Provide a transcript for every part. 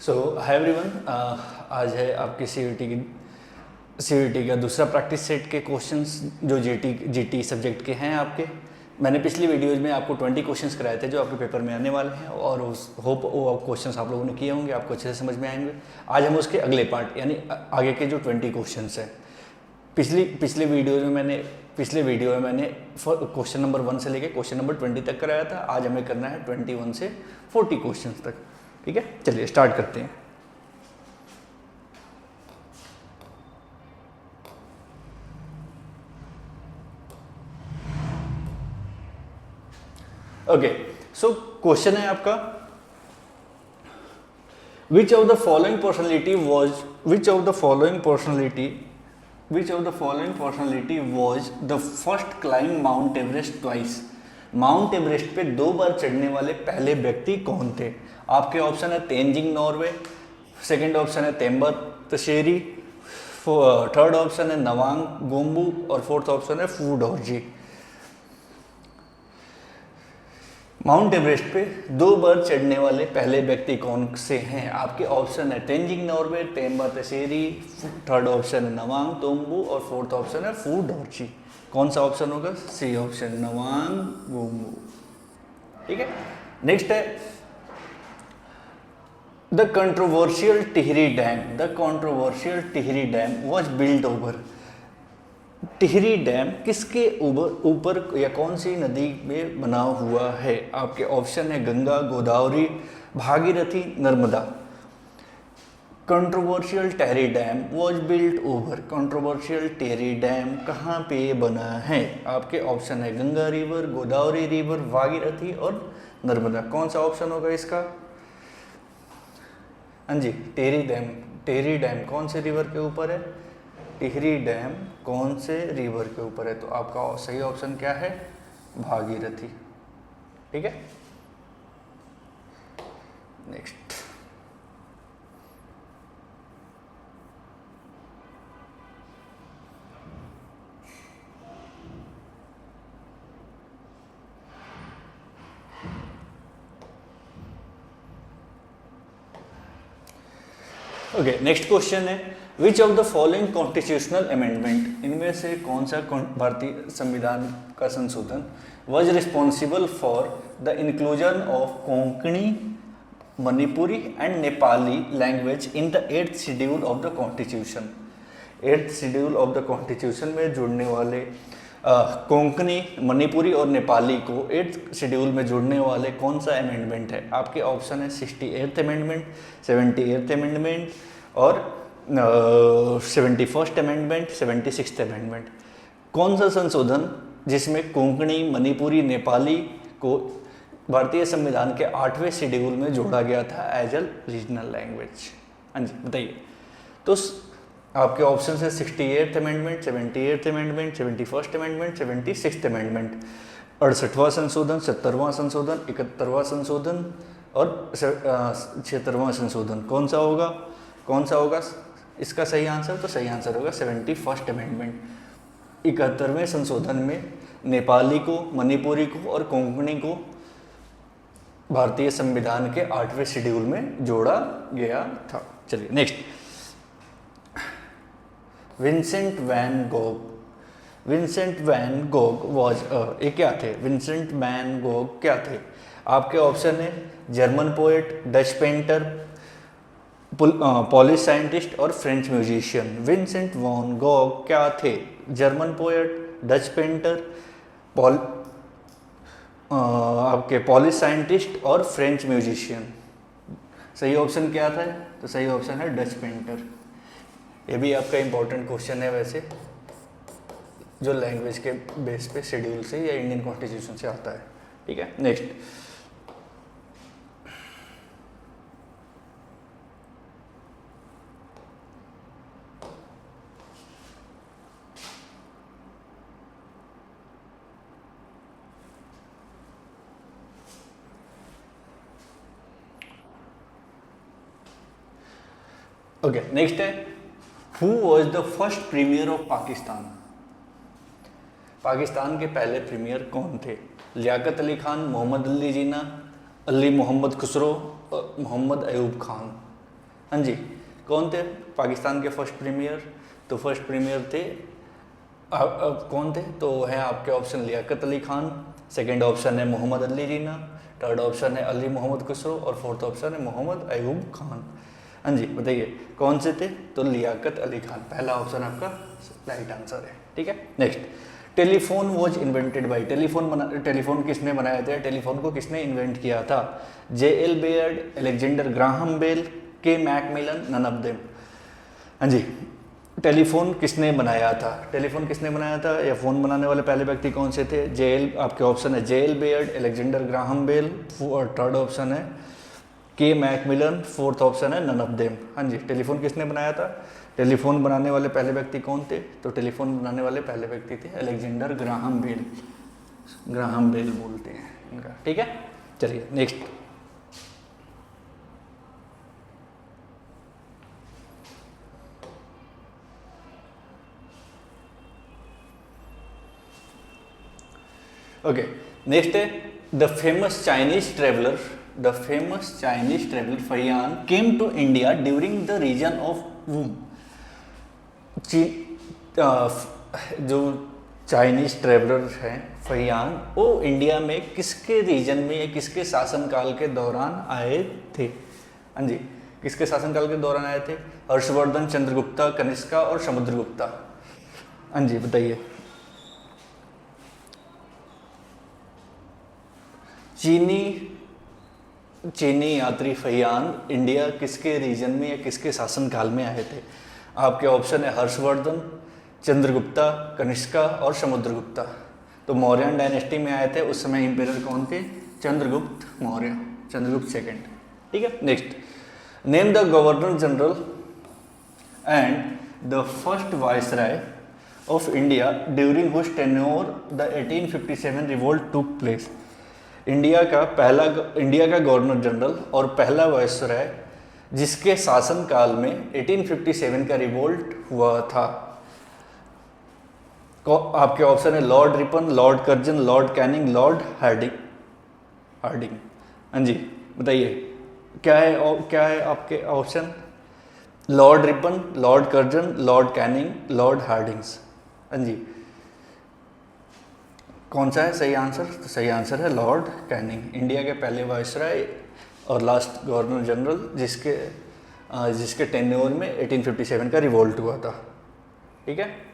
सो hi everyone, आज है आपकी सीईटी का दूसरा प्रैक्टिस सेट के क्वेश्चंस जो जीटी सब्जेक्ट के हैं आपके। मैंने पिछली वीडियोज में आपको 20 क्वेश्चंस कराए थे जो आपके पेपर में आने वाले हैं और उस होप वो क्वेश्चंस आप लोगों ने किए होंगे, आपको अच्छे से समझ में आएंगे। आज हम उसके अगले पार्ट यानी आगे के जो 20 क्वेश्चंस हैं, पिछले वीडियो में मैंने क्वेश्चन नंबर 1 से लेके क्वेश्चन नंबर 20 तक कराया था। आज हमें करना है 21 से 40 क्वेश्चंस तक। ठीक है, चलिए स्टार्ट करते हैं। ओके, सो क्वेश्चन है आपका, which of the following personality was the first climb Mount Everest twice? Mount Everest पे 2 बार चढ़ने वाले पहले व्यक्ति कौन थे? आपके ऑप्शन है तेंजिंग नॉर्वे, सेकंड ऑप्शन है तेम्बर तशेरी, थर्ड ऑप्शन है नवांग गोम्बू और फोर्थ ऑप्शन है फू डोरजी। माउंट एवरेस्ट पे 2 बार चढ़ने वाले पहले व्यक्ति कौन से हैं? आपके ऑप्शन है तेंजिंग नॉर्वे, तेम्बर तशेरी, थर्ड ऑप्शन है नवांग तोम्बू और फोर्थ ऑप्शन है फू डोरजी। कौन सा ऑप्शन होगा? C option, Nawang Gombu. ठीक है, नेक्स्ट है the controversial Tehri dam was built over. Tehri dam किसके ऊपर या कौन सी नदी में बना हुआ है? आपके ऑप्शन है Ganga, Godavari, Bhagirathi, Narmada. Controversial Tehri dam was built over. Controversial Tehri dam कहाँ पे बना है? आपके ऑप्शन है गंगा रिवर, गोदावरी रिवर, भागीरथी और नर्मदा। कौन सा ऑप्शन होगा इसका? हाँ जी, टिहरी डैम कौन से रिवर के ऊपर है? टिहरी डैम कौन से रिवर के ऊपर है? तो आपका सही ऑप्शन क्या है? भागीरथी। ठीक है, नेक्स्ट। ओके, नेक्स्ट क्वेश्चन है which of the following constitutional amendment, इनमें से कौन सा भारतीय संविधान का संशोधन was responsible for the inclusion of Konkani, Manipuri and Nepali language in the 8th schedule of the constitution. 8th schedule of the constitution में जुड़ने वाले कोंकणी, मणिपुरी और नेपाली को 8th शेड्यूल में जुड़ने वाले कौन सा अमेंडमेंट है? आपके ऑप्शन है 68th अमेंडमेंट, 78th अमेंडमेंट और 71st अमेंडमेंट, 76th अमेंडमेंट। कौन सा संशोधन जिसमें कोंकणी, मणिपुरी, नेपाली को भारतीय संविधान के 8वें शेड्यूल में जोड़ा गया था एज अ रीजनल लैंग्वेज? हाँ जी, बताइए। तो आपके ऑप्शन है 68th amendment, 78th amendment, 71st amendment, 76th amendment. 68वां संशोधन, 70वां संशोधन, 71वां संशोधन और 76वां संशोधन। कौन सा होगा इसका सही आंसर? तो सही आंसर होगा 71st अमेंडमेंट। 71वें संशोधन में नेपाली को, मणिपुरी को और कोंकणी को भारतीय संविधान के 8वें शेड्यूल में जोड़ा गया था। चलिए next, Vincent van Gogh was ये क्या थे? विंसेंट वैन गॉग क्या थे? आपके ऑप्शन है German poet, Dutch painter, Polish scientist और French musician. Vincent van Gogh क्या थे? जर्मन पोएट, डच पेंटर, आपके पॉलिश साइंटिस्ट और फ्रेंच म्यूजिशियन। सही ऑप्शन क्या था? तो सही ऑप्शन है डच पेंटर। ये भी आपका इंपॉर्टेंट क्वेश्चन है वैसे, जो लैंग्वेज के बेस पे शेड्यूल से या इंडियन कॉन्स्टिट्यूशन से आता है। ठीक है, नेक्स्ट। ओके, नेक्स्ट है who was the first premier of Pakistan? Pakistan के पहले प्रीमियर कौन थे? लियाकत अली खान, मोहम्मद अली जिन्ना, अली मोहम्मद खुसरो, मोहम्मद अयूब खान। हाँ जी, कौन थे पाकिस्तान के फर्स्ट प्रीमियर? तो फर्स्ट प्रीमियर थे कौन थे? तो है आपके option Liaquat Ali Khan, second option है मोहम्मद अली जिन्ना, थर्ड ऑप्शन है अली मोहम्मद खुसरो और फोर्थ ऑप्शन है मोहम्मद अयूब खान। हाँ जी, बताइए कौन से थे? तो लियाकत अली खान, पहला ऑप्शन आपका राइट आंसर है। ठीक है, next, telephone was invented by, telephone किसने बनाया था? टेलीफोन को किसने इन्वेंट किया था? J.L. Baird, Alexander Graham Bell, K Macmillan, none of them. हाँ जी, टेलीफोन किसने बनाया था? टेलीफोन किसने बनाया था या फ़ोन बनाने वाले पहले व्यक्ति कौन से थे? आपके ऑप्शन है J.L. Baird, Alexander Graham Bell, और थर्ड ऑप्शन है के मैकमिलन, फोर्थ ऑप्शन है नन ऑफ देम। हाँ जी, टेलीफोन किसने बनाया था? टेलीफोन बनाने वाले पहले व्यक्ति कौन थे? तो टेलीफोन बनाने वाले पहले व्यक्ति थे Alexander Graham Bell, Graham Bell बोलते हैं इनका। ठीक है, चलिए नेक्स्ट। ओके, नेक्स्ट है the famous Chinese traveller Fahien came to India during the reign of whom. जो चाइनीज ट्रेवलर हैं फहियान, वो इंडिया में किसके रीजन में या किसके शासनकाल के दौरान आए थे? हाँ जी, किसके शासनकाल के दौरान आए थे? हर्षवर्धन, चंद्रगुप्ता, कनिष्का और समुद्रगुप्ता। हाँ जी, बताइए। चीनी यात्री फहियान इंडिया किसके रीजन में या किसके शासनकाल में आए थे? आपके ऑप्शन है हर्षवर्धन, चंद्रगुप्ता, कनिष्का और समुद्रगुप्ता। तो मौर्यन डायनेस्टी में आए थे, उस समय इंपीरियर कौन थे? चंद्रगुप्त मौर्य, चंद्रगुप्त सेकंड। ठीक है, next, name the governor general and the first viceroy of India during whose tenure the 1857 revolt took place. India का गवर्नर जनरल और पहला वाइसराय जिसके शासनकाल में 1857 का रिवोल्ट हुआ था। आपके ऑप्शन है Lord Ripon, Lord Curzon, Lord Canning, Lord Hardinge. हाँ जी, बताइए क्या है आपके option? Lord Ripon, Lord Curzon, Lord Canning, Lord Hardings. हाँ जी, कौन सा है सही आंसर? तो सही आंसर है लॉर्ड कैनिंग, इंडिया के पहले वाइसराय और लास्ट गवर्नर जनरल जिसके टेन्योर में 1857 का रिवोल्ट हुआ था। ठीक है,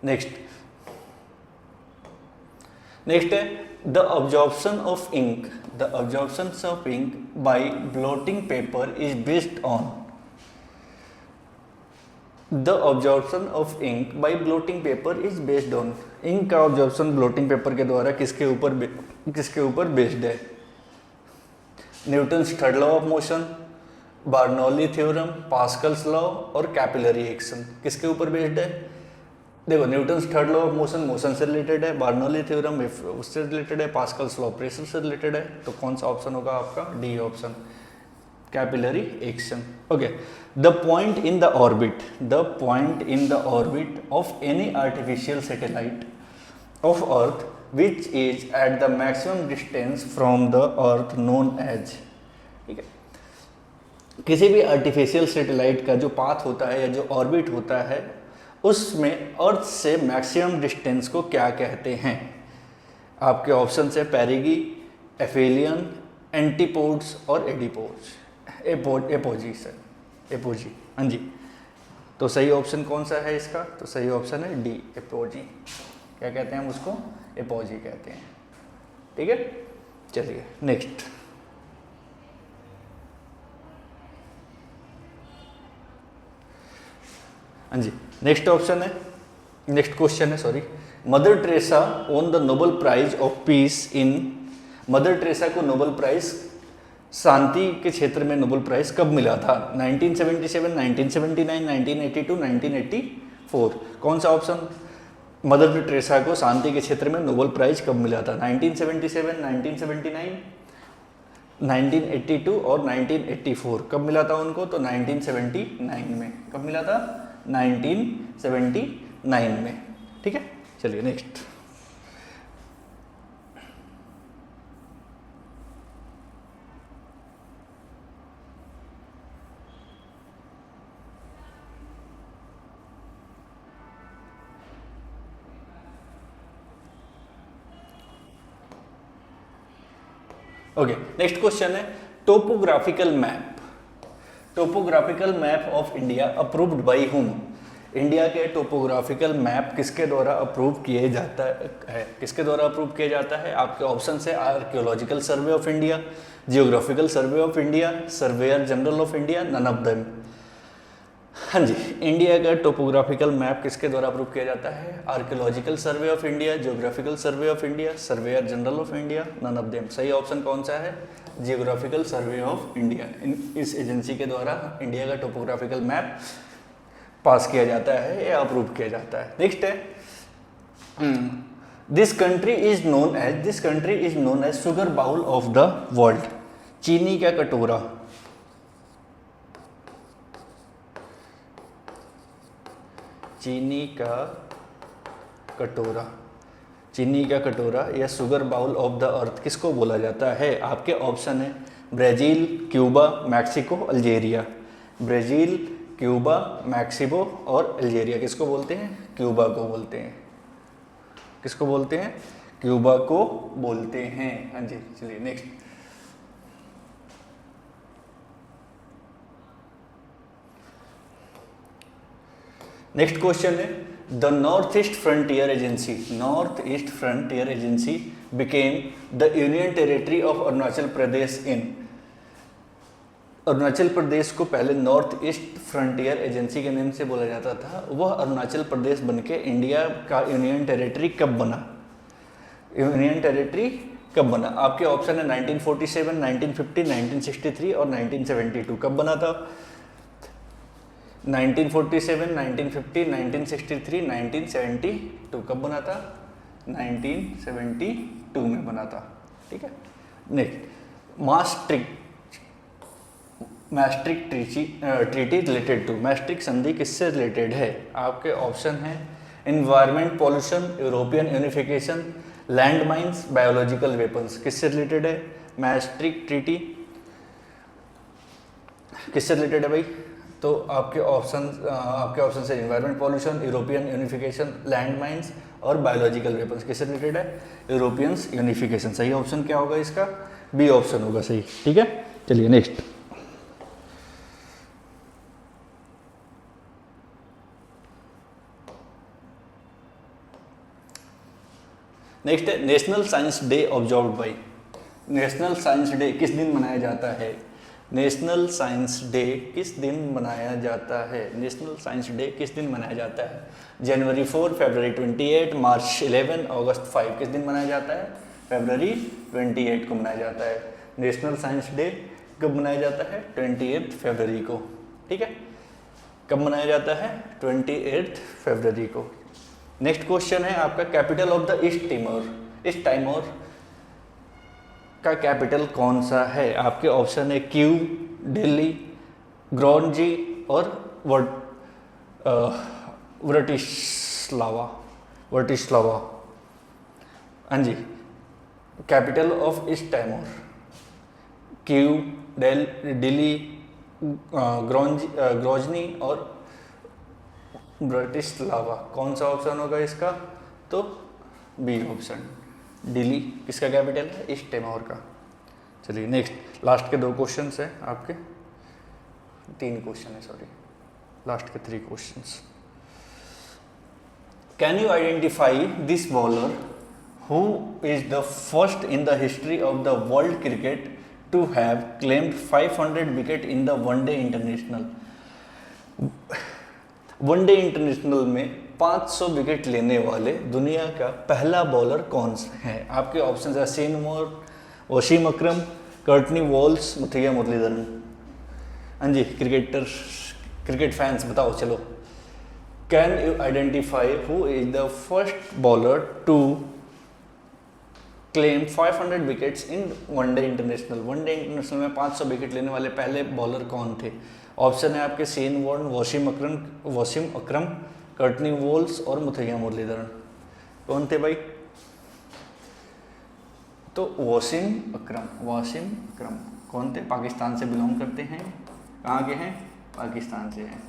नेक्स्ट है the absorption of ink by blotting paper is based on. The absorption of ink by blotting paper is based on. Ink का ऑब्जॉर्प्शन ब्लोटिंग पेपर के द्वारा किसके ऊपर बेस्ड है? Newton's third law of motion, Bernoulli theorem, Pascal's law और capillary action. किसके ऊपर based है? देखो, Newton's third law of motion से रिलेटेड है, बार्नौली थ्योरम उससे रिलेटेड है, पास्कल्स लॉ प्रेशर से रिलेटेड है। तो कौन सा ऑप्शन होगा आपका? D option, capillary action. Okay, the point in the orbit of any artificial satellite of earth which is at the maximum distance from the earth known as. ठीक है, किसी भी आर्टिफिशियल सैटेलाइट का जो पाथ होता है या जो ऑर्बिट होता है, उसमें अर्थ से मैक्सिमम डिस्टेंस को क्या कहते हैं? आपके ऑप्शन है पेरिगी, एफेलियन, एंटीपोड्स और एडिपोड्स, एपोजी। हाँ जी, तो सही ऑप्शन कौन सा है इसका? तो सही ऑप्शन है डी, एपोजी। क्या कहते हैं हम उसको? एपोजी कहते हैं। ठीक है, चलिए नेक्स्ट। हाँ जी, नेक्स्ट क्वेश्चन है Mother Teresa won the Nobel prize of peace in. Mother Teresa को नोबेल प्राइज शांति के क्षेत्र में नोबेल प्राइज कब मिला था? 1977, 1979, 1982, 1984। कौन सा ऑप्शन? मदर टेरेसा को शांति के क्षेत्र में नोबेल प्राइज कब मिला था? 1977, 1979, 1982 और 1984। कब मिला था उनको? तो 1979 में। कब मिला था? 1979 में। ठीक है, चलिए नेक्स्ट। ओके, नेक्स्ट क्वेश्चन है topographical map. Topographical map of India approved by whom. India के टोपोग्राफिकल मैप किसके द्वारा अप्रूव किए जाता है? किसके द्वारा अप्रूव किया जाता है? आपके ऑप्शन है archaeological survey of India, geographical survey of India, surveyor general of India, none of them. हाँ जी, इंडिया का टोपोग्राफिकल मैप किसके द्वारा अप्रूव किया जाता है? Archaeological survey of India, geographical survey of India, surveyor general of India, none of them. सही option कौन सा है? Geographical survey of India. इस एजेंसी के द्वारा इंडिया का टोपोग्राफिकल मैप पास किया जाता है या अप्रूव किया जाता है। नेक्स्ट है this country is known as sugar bowl of the world. चीनी का कटोरा। चीनी का कटोरा या sugar bowl of the earth किसको बोला जाता है? आपके ऑप्शन है Brazil, Cuba, Mexico, Algeria. Brazil, Cuba, Mexico और अल्जीरिया किसको बोलते हैं? क्यूबा को बोलते हैं। किसको बोलते हैं? क्यूबा को बोलते हैं। हाँ जी, चलिए नेक्स्ट। नेक्स्ट क्वेश्चन है the North East Frontier Agency became the union territory of Arunachal Pradesh in. Arunachal Pradesh को पहले नॉर्थ ईस्ट फ्रंटियर एजेंसी के नाम से बोला जाता था। वह अरुणाचल प्रदेश बनके इंडिया का यूनियन टेरिटरी कब बना? आपके ऑप्शन है 1947, 1950, 1963 और 1972। कब बना था? 1947, 1950, 1963, 1972। कब बना था? 1972 में बना था। ठीक है, नेक्स्ट मैस्ट्रिक्ट ट्रीटी रिलेटेड टू। मैस्ट्रिक्ट संधि किससे रिलेटेड है? आपके ऑप्शन है environment pollution, European unification, land mines, biological weapons. किससे रिलेटेड है मैस्ट्रिक्ट ट्रीटी? किससे रिलेटेड है भाई? तो आपके ऑप्शन से environment pollution, European unification, land mines और बायोलॉजिकल वेपन्स। किससे रिलेटेड है? Europeans unification. सही ऑप्शन क्या होगा इसका? बी ऑप्शन होगा सही। ठीक है, चलिए नेक्स्ट। नेक्स्ट है national science day observed bye. National science day किस दिन मनाया जाता है? नेशनल साइंस डे किस दिन मनाया जाता है? नेशनल साइंस डे किस दिन मनाया जाता है? जनवरी 4, फरवरी 28, मार्च 11, अगस्त 5। किस दिन मनाया जाता है? फरवरी 28 को मनाया जाता है। नेशनल साइंस डे कब मनाया जाता है? 28 फरवरी को। ठीक है, कब मनाया जाता है? 28 फरवरी को। नेक्स्ट क्वेश्चन है आपका capital of the east Timor. East Timor का कैपिटल कौन सा है? आपके ऑप्शन है क्यू, दिल्ली, ग्रोनजी और वर्टिस्लावा। हाँ जी, कैपिटल ऑफ ईस्ट तिमोर क्यू, दिल्ली, ग्रोजनी और ब्रटिस्लावा। कौन सा ऑप्शन होगा इसका? तो बी ऑप्शन, दिल्ली किसका कैपिटल है? ईस्ट तिमोर का। चलिए नेक्स्ट, लास्ट के 2 क्वेश्चन है आपके, 3 क्वेश्चन है सॉरी, लास्ट के 3 questions. Can you identify this bowler who is the first in the history of the world cricket to have claimed 500 wicket in the one day international. One day international में 500 wicket लेने वाले दुनिया का पहला bowler कौन है? आपके ऑप्शन है Shane Warne, Wasim Akram, Courtney Walsh, Muthiah Muralitharan. हाँ जी, क्रिकेट फैंस बताओ चलो। Can you identify who is the first bowler to claim 500 wickets in one day international. One day international में 500 विकेट लेने वाले पहले बॉलर कौन थे? ऑप्शन है आपके Shane Warne, Wasim Akram, Courtney walls और मुथैया मुरलीधरन। कौन थे भाई? तो वसीम अकरम कौन थे? पाकिस्तान से बिलोंग करते हैं। कहाँ के हैं? पाकिस्तान से हैं।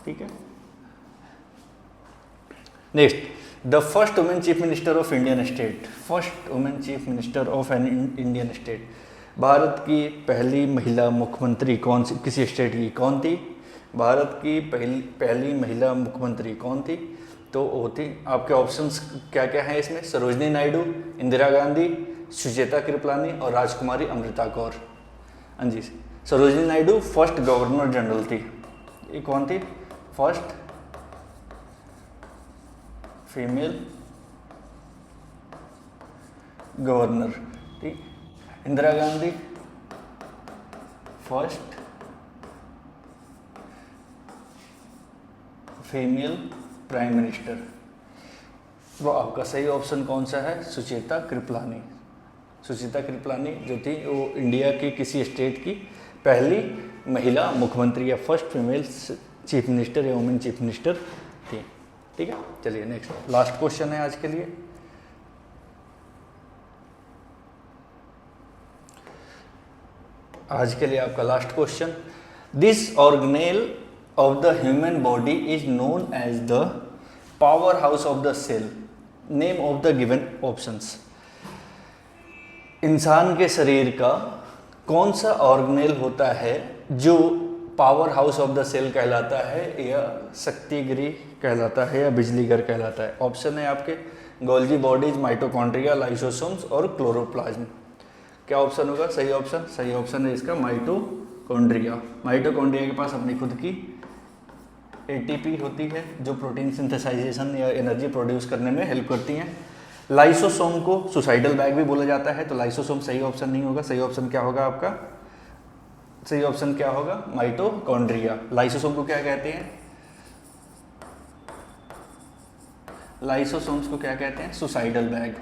ठीक है, next the first women chief minister of Indian state, first women chief minister of an Indian state, Bharat की पहली महिला मुख्यमंत्री कौन सी, किसी स्टेट की कौन थी? भारत की पहली महिला मुख्यमंत्री कौन थी? तो वो थी, आपके ऑप्शंस क्या क्या हैं इसमें? सरोजनी नायडू, इंदिरा गांधी, सुचेता कृपलानी और राजकुमारी अमृता कौर। हाँ जी, Sarojini Naidu first governor general थी। ये कौन थी? First female governor. ठीक, Indira Gandhi first female prime minister. वो आपका सही ऑप्शन कौन सा है? सुचेता कृपलानी। सुचेता कृपलानी जो थी वो इंडिया की किसी स्टेट की पहली महिला मुख्यमंत्री या फर्स्ट फीमेल चीफ मिनिस्टर या वुमेन चीफ मिनिस्टर थी। ठीक है, चलिए नेक्स्ट, लास्ट क्वेश्चन है आज के लिए। आज के लिए आपका last question, this organelle of the human body is known as the power house of the cell, name of the given options. इंसान के शरीर का कौन सा ऑर्गेनेल होता है जो power house of the cell कहलाता है, या शक्ति गृह कहलाता है, या बिजली घर कहलाता है? ऑप्शन है आपके गोल्जी बॉडीज, माइटोकॉन्ड्रिया, लाइसोसोम्स और क्लोरोप्लाज्म। क्या ऑप्शन होगा सही ऑप्शन? सही ऑप्शन है इसका माइटोकॉन्ड्रिया। माइटोकॉन्ड्रिया के पास अपनी खुद की एटीपी होती है जो प्रोटीन सिंथेसाइजेशन या एनर्जी प्रोड्यूस करने में हेल्प करती हैं। लाइसोसोम को सुसाइडल बैग भी बोला जाता है, तो लाइसोसोम सही ऑप्शन नहीं होगा। सही ऑप्शन क्या होगा आपका? सही ऑप्शन क्या होगा? माइटोकॉन्ड्रिया। लाइसोसोम को क्या कहते हैं? लाइसोसोम्स को क्या कहते हैं? Suicidal bag.